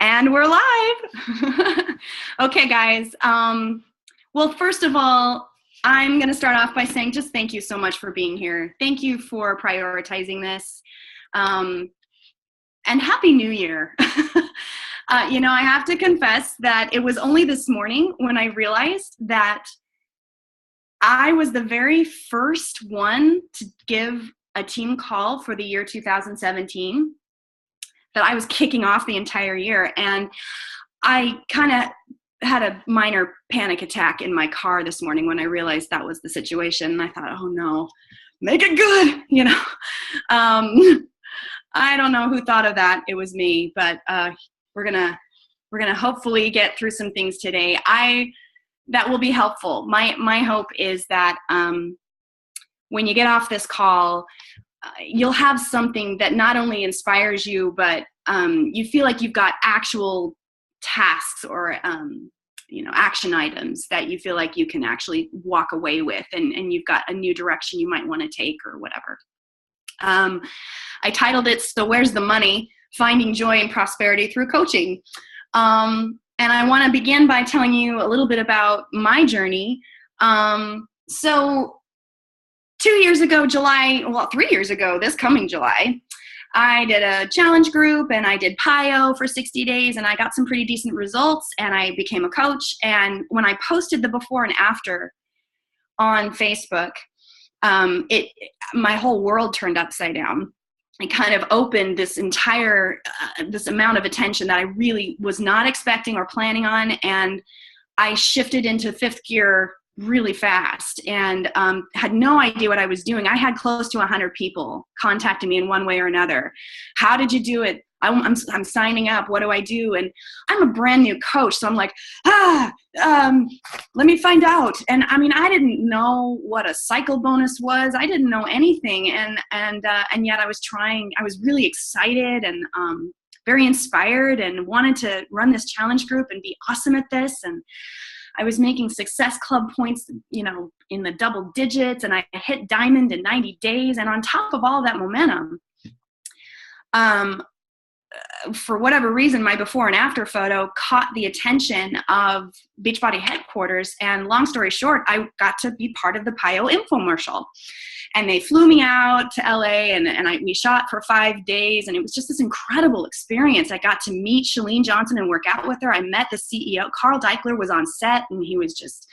And we're live. Okay, guys. Well, first of all, I'm going to start off by saying just thank you so much for being here. Thank you for prioritizing this. And Happy New Year. I have to confess that it was only this morning when I realized that I was the very first one to give a team call for the year 2017. That I was kicking off the entire year. And I kind of had a minor panic attack in my car this morning when I realized that was the situation. And I thought, oh no, make it good, I don't know who thought of that. It was me, but we're gonna hopefully get through some things today. That will be helpful. My hope is that when you get off this call, you'll have something that not only inspires you, but you feel like you've got actual tasks or action items that you feel like you can actually walk away with, and you've got a new direction you might want to take or whatever. I titled it, So Where's the Money? Finding Joy and Prosperity Through Coaching. And I want to begin by telling you a little bit about my journey. So 2 years ago, 3 years ago, this coming July, I did a challenge group and I did PIO for 60 days and I got some pretty decent results and I became a coach. And when I posted the before and after on Facebook, my whole world turned upside down. It kind of opened this entire, this amount of attention that I really was not expecting or planning on. And I shifted into fifth gear really fast and had no idea what I was doing. I had close to 100 people contacting me in one way or another. How did you do it? I'm signing up. What do I do? And I'm a brand new coach. So I'm like, let me find out. And I mean, I didn't know what a cycle bonus was. I didn't know anything. And yet I was trying. I was really excited and very inspired and wanted to run this challenge group and be awesome at this. And I was making Success Club points, in the double digits, and I hit diamond in 90 days. And on top of all that momentum, for whatever reason, my before and after photo caught the attention of Beachbody headquarters. And long story short, I got to be part of the PIO infomercial. And they flew me out to LA and we shot for 5 days. And it was just this incredible experience. I got to meet Chalene Johnson and work out with her. I met the CEO. Carl Deichler was on set and he was just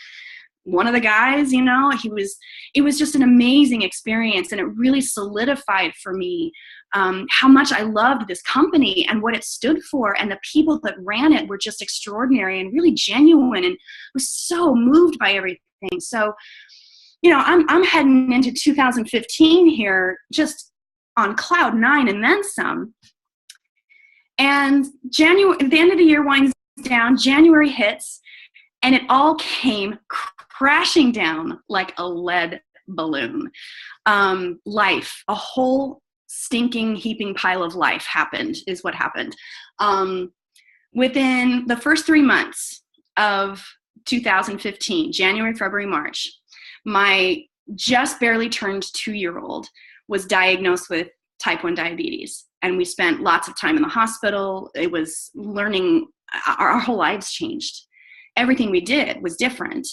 one of the guys, it was just an amazing experience. And it really solidified for me how much I loved this company and what it stood for. And the people that ran it were just extraordinary and really genuine and was so moved by everything. So, I'm heading into 2015 here just on cloud nine and then some. And the end of the year winds down, January hits, and it all came crashing down like a lead balloon. Life, a whole stinking heaping pile of life is what happened. Within the first 3 months of 2015, January, February, March, my just barely turned 2-year-old was diagnosed with type 1 diabetes. And we spent lots of time in the hospital. It was learning, our whole lives changed. Everything we did was different.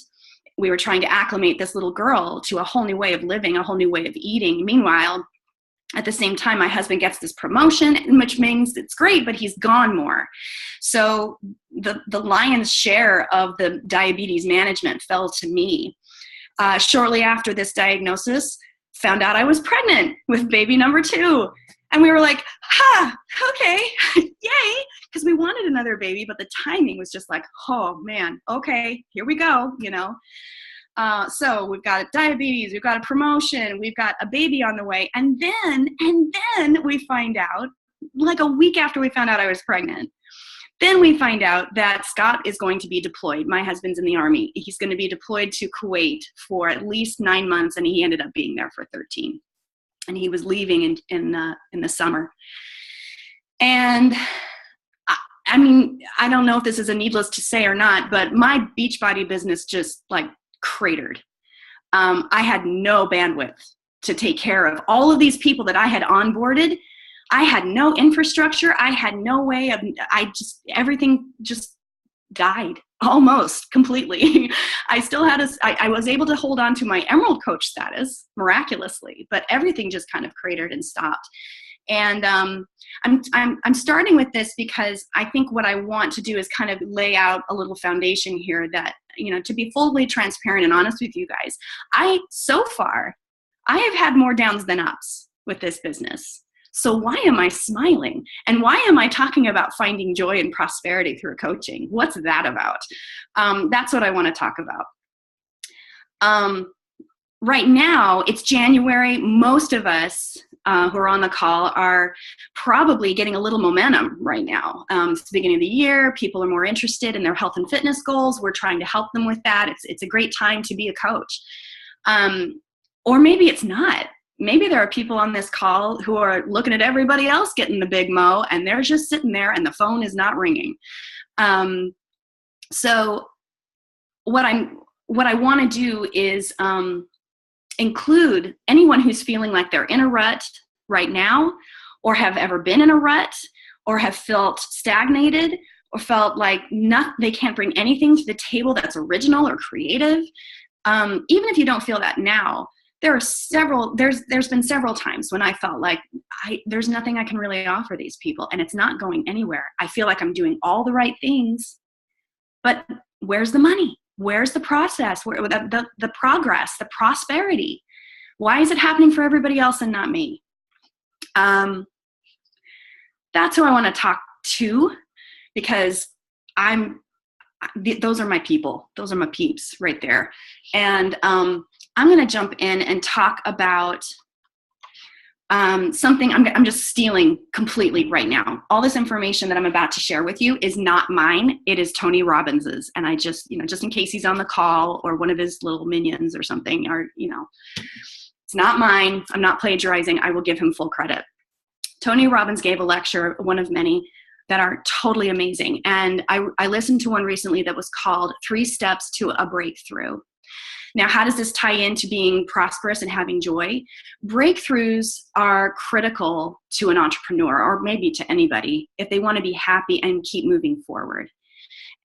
We were trying to acclimate this little girl to a whole new way of living, a whole new way of eating. Meanwhile, at the same time, my husband gets this promotion, which means it's great, but he's gone more. So the lion's share of the diabetes management fell to me. Shortly after this diagnosis, found out I was pregnant with baby number 2. And we were like, okay, yay, because we wanted another baby, but the timing was just like, oh man, okay, here we go, So we've got diabetes, we've got a promotion, we've got a baby on the way. And then we find out, like a week after we found out I was pregnant, then we find out that Scott is going to be deployed. My husband's in the Army. He's going to be deployed to Kuwait for at least 9 months, and he ended up being there for 13. And he was leaving in the summer. And I mean, I don't know if this is a needless to say or not, but my Beachbody business just like cratered. I had no bandwidth to take care of all of these people that I had onboarded. I had no infrastructure. I had no way of, everything just died almost completely. I still had I was able to hold on to my Emerald Coach status miraculously, but everything just kind of cratered and stopped. And I'm starting with this because I think what I want to do is kind of lay out a little foundation here that, to be fully transparent and honest with you guys, so far, I have had more downs than ups with this business. So why am I smiling? And why am I talking about finding joy and prosperity through coaching? What's that about? That's what I want to talk about. Right now, it's January. Most of us who are on the call are probably getting a little momentum right now. It's the beginning of the year. People are more interested in their health and fitness goals. We're trying to help them with that. It's a great time to be a coach. Or maybe it's not. Maybe there are people on this call who are looking at everybody else getting the big mo, and they're just sitting there and the phone is not ringing. So what I want to do is include anyone who's feeling like they're in a rut right now, or have ever been in a rut, or have felt stagnated, or felt like they can't bring anything to the table that's original or creative. Even if you don't feel that now, there's been several times when I felt like there's nothing I can really offer these people, and it's not going anywhere. I feel like I'm doing all the right things, but where's the money? Where's the process? Where the progress, the prosperity? Why is it happening for everybody else and not me? That's who I want to talk to, because those are my people. Those are my peeps right there. And I'm going to jump in and talk about something I'm just stealing completely right now. All this information that I'm about to share with you is not mine. It is Tony Robbins's. And I just in case he's on the call or one of his little minions or something, or, it's not mine. I'm not plagiarizing. I will give him full credit. Tony Robbins gave a lecture, one of many, that are totally amazing. And I listened to one recently that was called 3 Steps to a Breakthrough. Now, how does this tie into being prosperous and having joy? Breakthroughs are critical to an entrepreneur, or maybe to anybody, if they want to be happy and keep moving forward.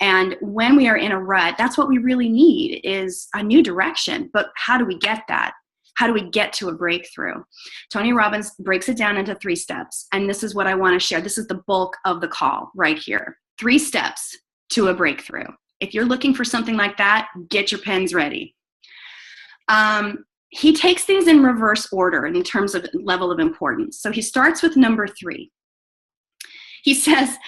And when we are in a rut, that's what we really need, is a new direction. But how do we get that? How do we get to a breakthrough? Tony Robbins breaks it down into 3 steps. And this is what I want to share. This is the bulk of the call right here. 3 steps to a breakthrough. If you're looking for something like that, get your pens ready. He takes these in reverse order in terms of level of importance. So he starts with number 3. He says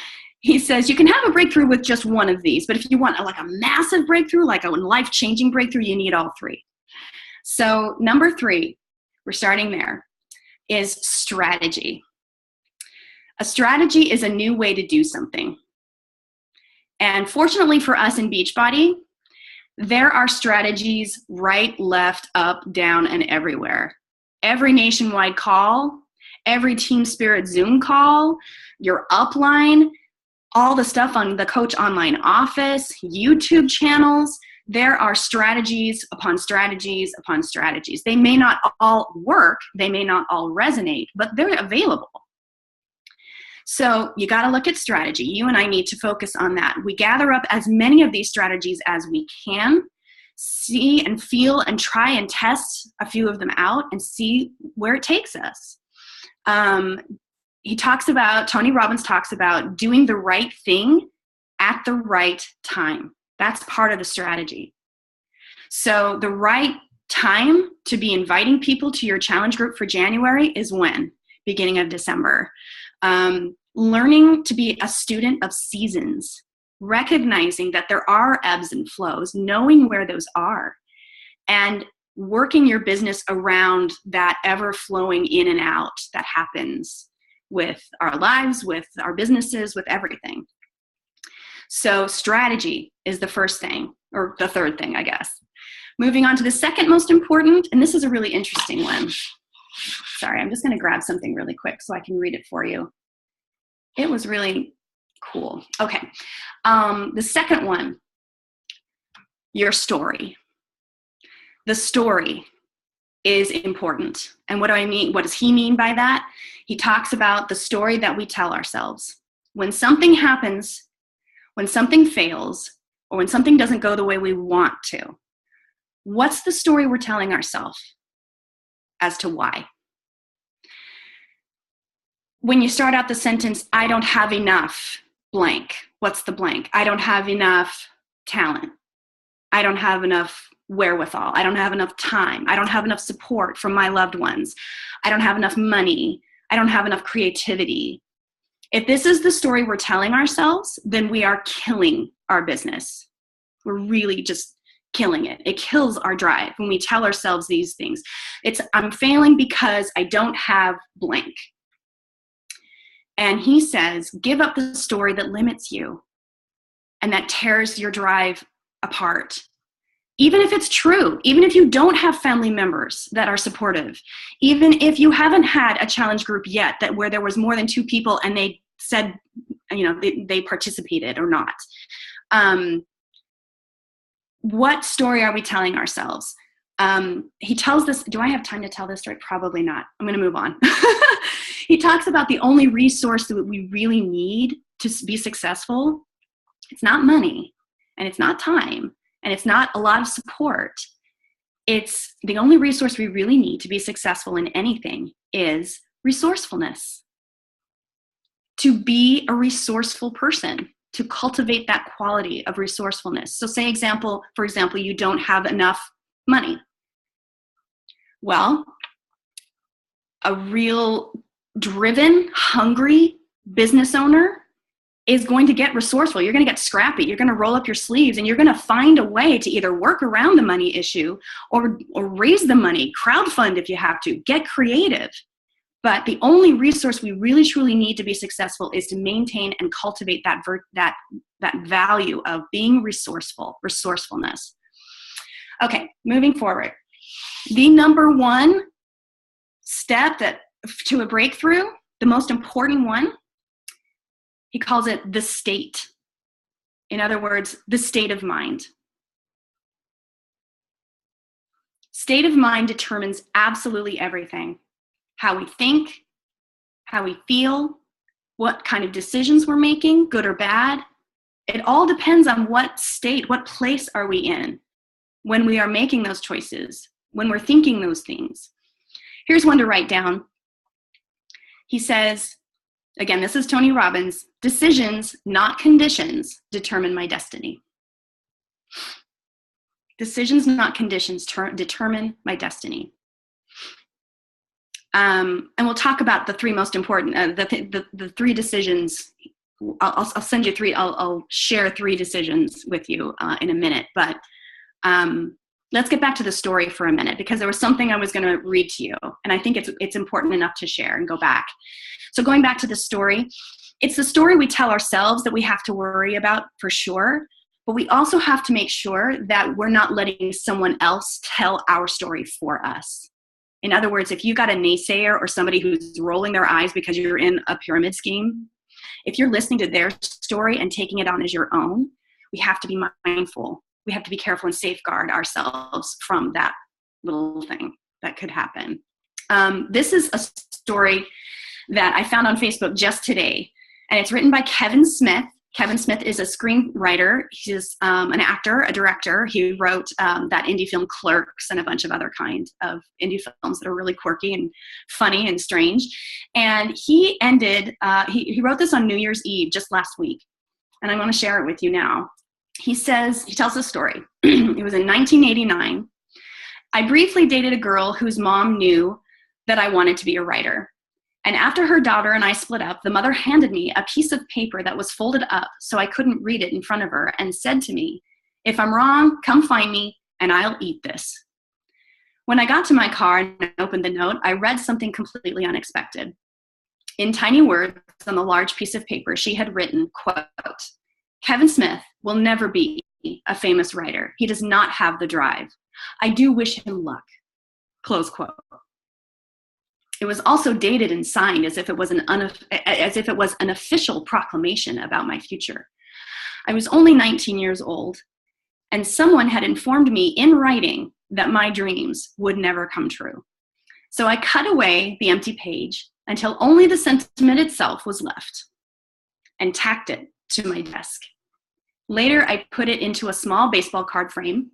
you can have a breakthrough with just one of these, but if you want a massive breakthrough, like a life-changing breakthrough, you need all 3. So number 3, we're starting there, is strategy. A strategy is a new way to do something. And fortunately for us in Beachbody, there are strategies right, left, up, down, and everywhere. Every nationwide call, every Team Spirit Zoom call, your upline, all the stuff on the Coach Online Office, YouTube channels, there are strategies upon strategies upon strategies. They may not all work, they may not all resonate, but they're available. So you got to look at strategy. You and I need to focus on that. We gather up as many of these strategies as we can, see and feel and try and test a few of them out and see where it takes us. Tony Robbins talks about doing the right thing at the right time. That's part of the strategy. So the right time to be inviting people to your challenge group for January is when? Beginning of December. Learning to be a student of seasons, recognizing that there are ebbs and flows, knowing where those are, and working your business around that ever-flowing in and out that happens with our lives, with our businesses, with everything. So strategy is the first thing, or the third thing, I guess. Moving on to the second most important, and this is a really interesting one. Sorry, I'm just going to grab something really quick so I can read it for you. It was really cool. Okay. The second one, your story. The story. is important. And what do I mean? What does he mean by that? He talks about the story that we tell ourselves. When something happens, when something fails, or when something doesn't go the way we want to, what's the story we're telling ourselves as to why? When you start out the sentence, I don't have enough blank. What's the blank? I don't have enough talent. I don't have enough wherewithal. I don't have enough time. I don't have enough support from my loved ones. I don't have enough money. I don't have enough creativity. If this is the story we're telling ourselves, then we are killing our business. We're really just killing it. It kills our drive when we tell ourselves these things. It's, I'm failing because I don't have blank. And he says, give up the story that limits you and that tears your drive apart. Even if it's true, even if you don't have family members that are supportive, even if you haven't had a challenge group yet that where there was more than 2 people and they said, they participated or not. What story are we telling ourselves? He tells this, do I have time to tell this story? Probably not. I'm going to move on. He talks about the only resource that we really need to be successful. It's not money, and it's not time, and it's not a lot of support. It's the only resource we really need to be successful in anything is resourcefulness. To be a resourceful person, to cultivate that quality of resourcefulness. So for example, you don't have enough money. Well, a real driven, hungry business owner is going to get resourceful. You're going to get scrappy. You're going to roll up your sleeves and you're going to find a way to either work around the money issue or raise the money, crowdfund if you have to, get creative. But the only resource we really truly need to be successful is to maintain and cultivate that value of being resourcefulness. Okay, moving forward. The number one step to a breakthrough, the most important one, he calls it the state. In other words, the state of mind. State of mind determines absolutely everything. How we think, how we feel, what kind of decisions we're making, good or bad. It all depends on what state, what place are we in when we are making those choices, when we're thinking those things. Here's one to write down. He says, again, this is Tony Robbins, decisions, not conditions, determine my destiny. Decisions, not conditions, determine my destiny. And we'll talk about the 3 most important, the 3 decisions. I'll send you 3, I'll share 3 decisions with you in a minute, but let's get back to the story for a minute because there was something I was going to read to you, and I think it's important enough to share and go back. So going back to the story, it's the story we tell ourselves that we have to worry about for sure, but we also have to make sure that we're not letting someone else tell our story for us. In other words, if you got a naysayer or somebody who's rolling their eyes because you're in a pyramid scheme, if you're listening to their story and taking it on as your own, we have to be mindful. We have to be careful and safeguard ourselves from that little thing that could happen. This is a story that I found on Facebook just today, and it's written by Kevin Smith. Kevin Smith is a screenwriter. He's an actor, a director. He wrote that indie film Clerks and a bunch of other kinds of indie films that are really quirky and funny and strange. And he he wrote this on New Year's Eve just last week, and I'm going to share it with you now. He tells this story. It was in 1989. I briefly dated a girl whose mom knew that I wanted to be a writer. And after her daughter and I split up, the mother handed me a piece of paper that was folded up so I couldn't read it in front of her and said to me, if I'm wrong, come find me and I'll eat this. When I got to my car and opened the note, I read something completely unexpected. In tiny words on the large piece of paper, she had written, quote, Kevin Smith will never be a famous writer. He does not have the drive. I do wish him luck, close quote. It was also dated and signed as if it was an official proclamation about my future. I was only 19 years old, and someone had informed me in writing that my dreams would never come true. So I cut away the empty page until only the sentiment itself was left and tacked it to my desk. Later, I put it into a small baseball card frame.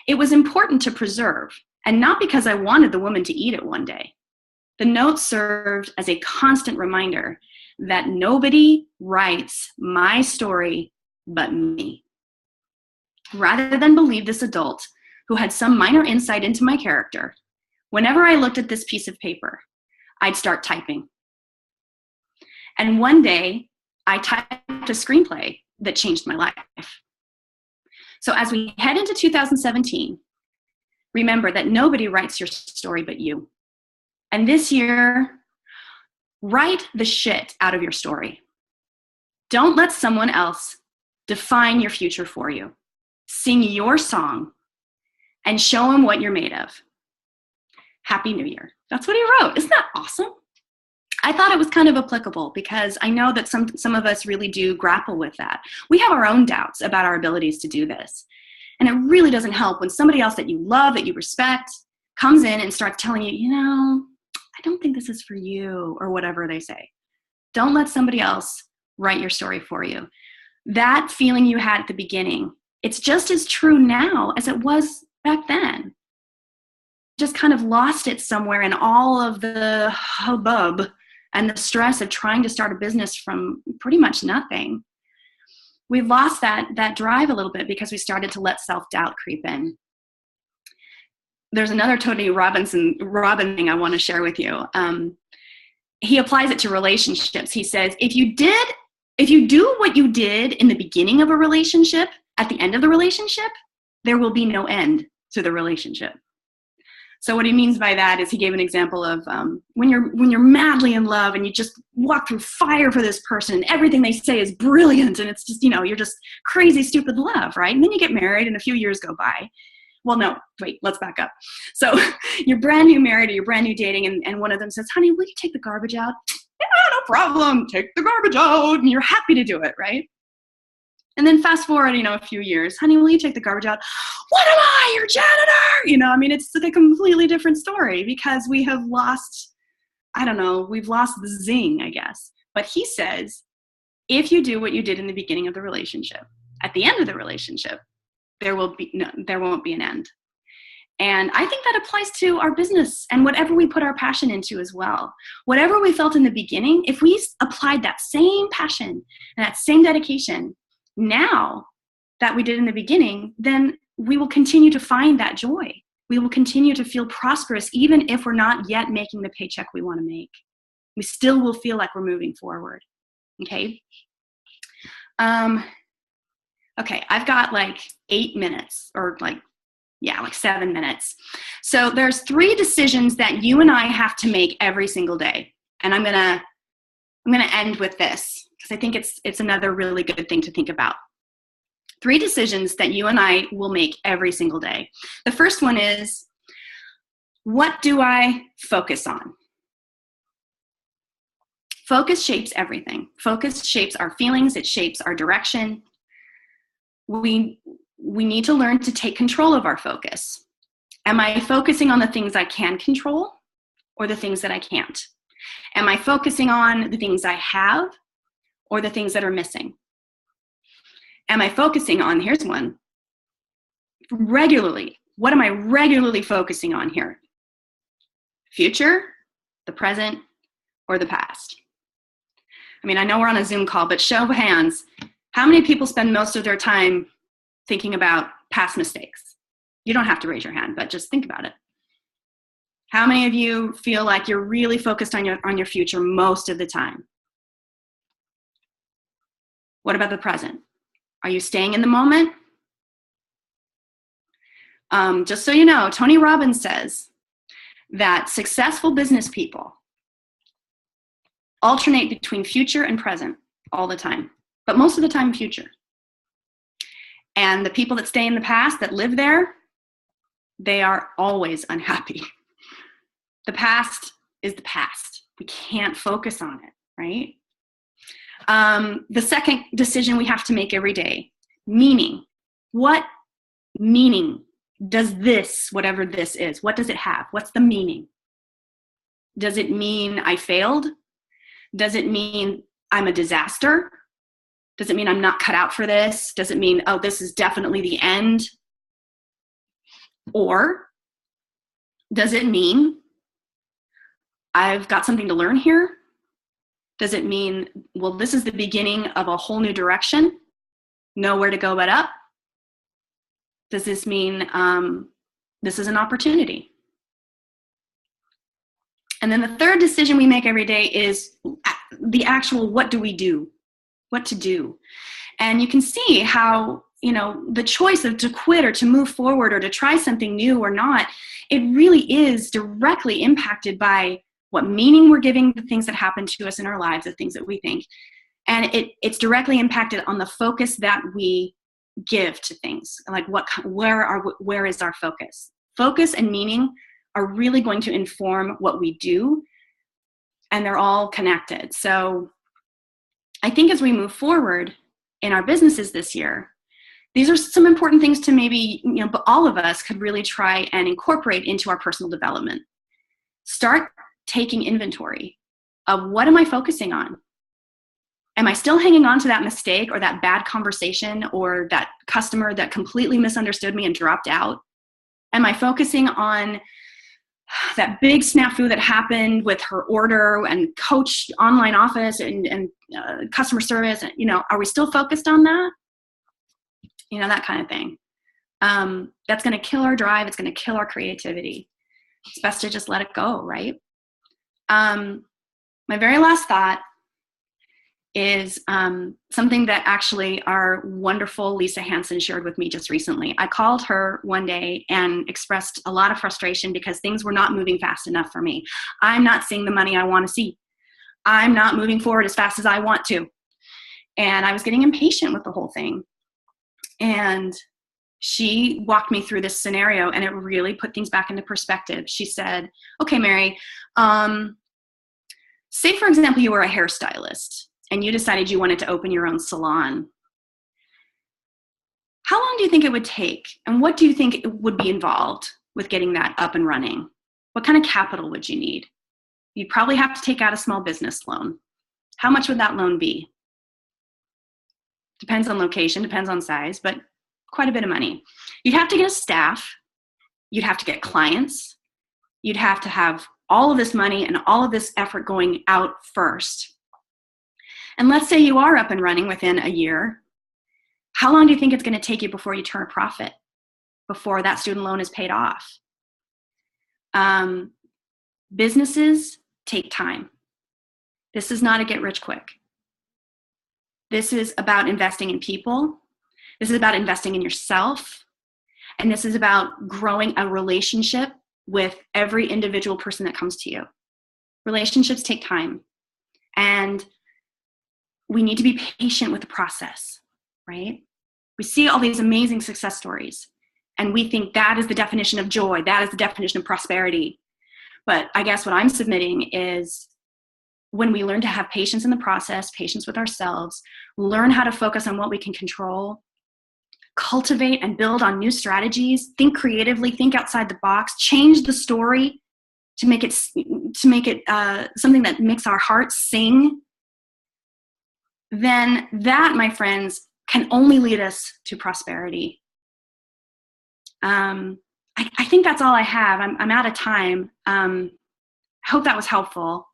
It was important to preserve, and not because I wanted the woman to eat it one day. The note served as a constant reminder that nobody writes my story but me. Rather than believe this adult who had some minor insight into my character, whenever I looked at this piece of paper, I'd start typing. And one day, I typed a screenplay that changed my life. So as we head into 2017, remember that nobody writes your story but you. And this year, write the shit out of your story. Don't let someone else define your future for you. Sing your song and show them what you're made of. Happy New Year. That's what he wrote. Isn't that awesome? I thought it was kind of applicable because I know that some of us really do grapple with that. We have our own doubts about our abilities to do this. And it really doesn't help when somebody else that you love, that you respect, comes in and starts telling you, you know, I don't think this is for you, or whatever they say. Don't let somebody else write your story for you. That feeling you had at the beginning, it's just as true now as it was back then. Just kind of lost it somewhere in all of the hubbub and the stress of trying to start a business from pretty much nothing. We lost that drive a little bit because we started to let self-doubt creep in. There's another Tony Robbins thing I want to share with you. He applies it to relationships. He says, if you do what you did in the beginning of a relationship, at the end of the relationship, there will be no end to the relationship. So what he means by that is he gave an example of when you're madly in love and you just walk through fire for this person and everything they say is brilliant and it's just, you know, you're just crazy, stupid love, right? And then you get married and a few years go by. Well, no, wait, let's back up. So you're brand new married or you're brand new dating and one of them says, honey, will you take the garbage out? Yeah, no problem, take the garbage out. And you're happy to do it, right? And then fast forward, a few years, honey, will you take the garbage out? What am I, your janitor? It's like a completely different story because we have lost, we've lost the zing, I guess. But he says, if you do what you did in the beginning of the relationship, at the end of the relationship, there won't be an end. And I think that applies to our business and whatever we put our passion into as well. Whatever we felt in the beginning, if we applied that same passion and that same dedication now that we did in the beginning, then we will continue to find that joy. We will continue to feel prosperous even if we're not yet making the paycheck we want to make. We still will feel like we're moving forward. Okay? Okay, I've got like 8 minutes or like 7 minutes. So there's 3 decisions that you and I have to make every single day. And I'm gonna end with this because I think it's another really good thing to think about. 3 decisions that you and I will make every single day. The first one is, what do I focus on? Focus shapes everything. Focus shapes our feelings. It shapes our direction. We need to learn to take control of our focus. Am I focusing on the things I can control or the things that I can't? Am I focusing on the things I have or the things that are missing? Am I focusing on, here's one, regularly? What am I regularly focusing on here? Future, the present, or the past? I know we're on a Zoom call, but show of hands, how many people spend most of their time thinking about past mistakes? You don't have to raise your hand, but just think about it. How many of you feel like you're really focused on your future most of the time? What about the present? Are you staying in the moment? Just so you know, Tony Robbins says that successful business people alternate between future and present all the time, but most of the time future. And the people that stay in the past, that live there, they are always unhappy. The past is the past. We can't focus on it, right? The second decision we have to make every day, meaning. What meaning does this, whatever this is, what does it have? What's the meaning? Does it mean I failed? Does it mean I'm a disaster? Does it mean I'm not cut out for this? Does it mean, oh, this is definitely the end? Or does it mean I've got something to learn here? Does it mean, well, this is the beginning of a whole new direction? Nowhere to go but up? Does this mean this is an opportunity? And then the third decision we make every day is the actual what do we do? What to do? And you can see how, the choice of to quit or to move forward or to try something new or not, it really is directly impacted by what meaning we're giving the things that happen to us in our lives, the things that we think. And it's directly impacted on the focus that we give to things. Like where is our focus? Focus and meaning are really going to inform what we do, and they're all connected. So I think as we move forward in our businesses this year, these are some important things to maybe, but all of us could really try and incorporate into our personal development. Start taking inventory of what am I focusing on? Am I still hanging on to that mistake or that bad conversation or that customer that completely misunderstood me and dropped out? Am I focusing on that big snafu that happened with her order and coach online office and customer service? Are we still focused on that? That kind of thing. That's going to kill our drive. It's going to kill our creativity. It's best to just let it go, right? My very last thought is something that actually our wonderful Lisa Hansen shared with me just recently. I called her one day and expressed a lot of frustration because things were not moving fast enough for me. I'm not seeing the money I want to see. I'm not moving forward as fast as I want to. And I was getting impatient with the whole thing. And she walked me through this scenario, and it really put things back into perspective. She said, okay, Mary, say, for example, you were a hairstylist and you decided you wanted to open your own salon. How long do you think it would take? And what do you think would be involved with getting that up and running? What kind of capital would you need? You'd probably have to take out a small business loan. How much would that loan be? Depends on location, depends on size, but quite a bit of money. You'd have to get a staff. You'd have to get clients. You'd have to have all of this money and all of this effort going out first. And let's say you are up and running within a year. How long do you think it's going to take you before you turn a profit, before that student loan is paid off? Businesses take time. This is not a get rich quick. This is about investing in people. This is about investing in yourself. And this is about growing a relationship with every individual person that comes to you. Relationships take time. And we need to be patient with the process, right? We see all these amazing success stories, and we think that is the definition of joy. That is the definition of prosperity. But I guess what I'm submitting is when we learn to have patience in the process, patience with ourselves, learn how to focus on what we can control, cultivate and build on new strategies, think creatively, think outside the box, change the story to make it something that makes our hearts sing, then that, my friends, can only lead us to prosperity. I think that's all I have. I'm out of time. I hope that was helpful.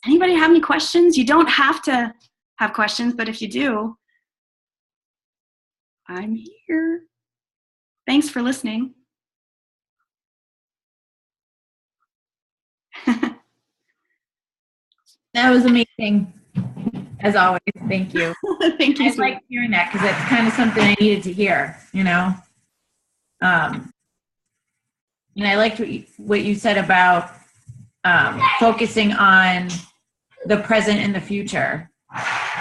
Anybody have any questions? You don't have to have questions, but if you do, I'm here. Thanks for listening. That was amazing. As always, thank you. Thank you. I like hearing that because that's kind of something I needed to hear, And I liked what you said about focusing on the present and the future,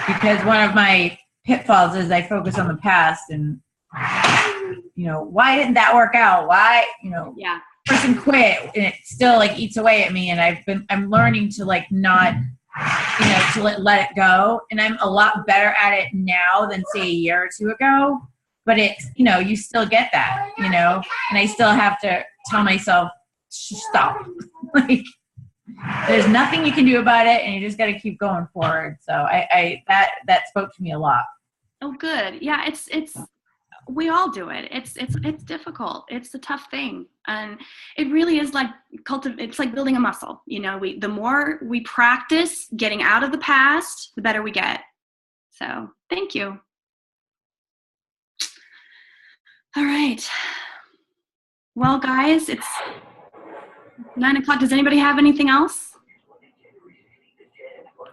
because one of my pitfalls is I focus on the past and, why didn't that work out? Why, person quit, and it still eats away at me. And I'm learning to not, to let it go. And I'm a lot better at it now than say a year or two ago. but it's, you still get that, and I still have to tell myself, stop. Like, there's nothing you can do about it, and you just got to keep going forward. So that spoke to me a lot. Oh, good. Yeah, it's we all do it. It's difficult. It's a tough thing, and it really is like it's like building a muscle. The more we practice getting out of the past, the better we get. So, thank you. All right. Well, guys, it's 9:00. Does anybody have anything else?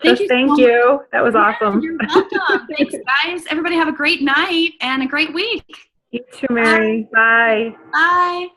Thank you. That was awesome. You're welcome. Thanks, guys. Everybody have a great night and a great week. You too, Mary. Bye. Bye.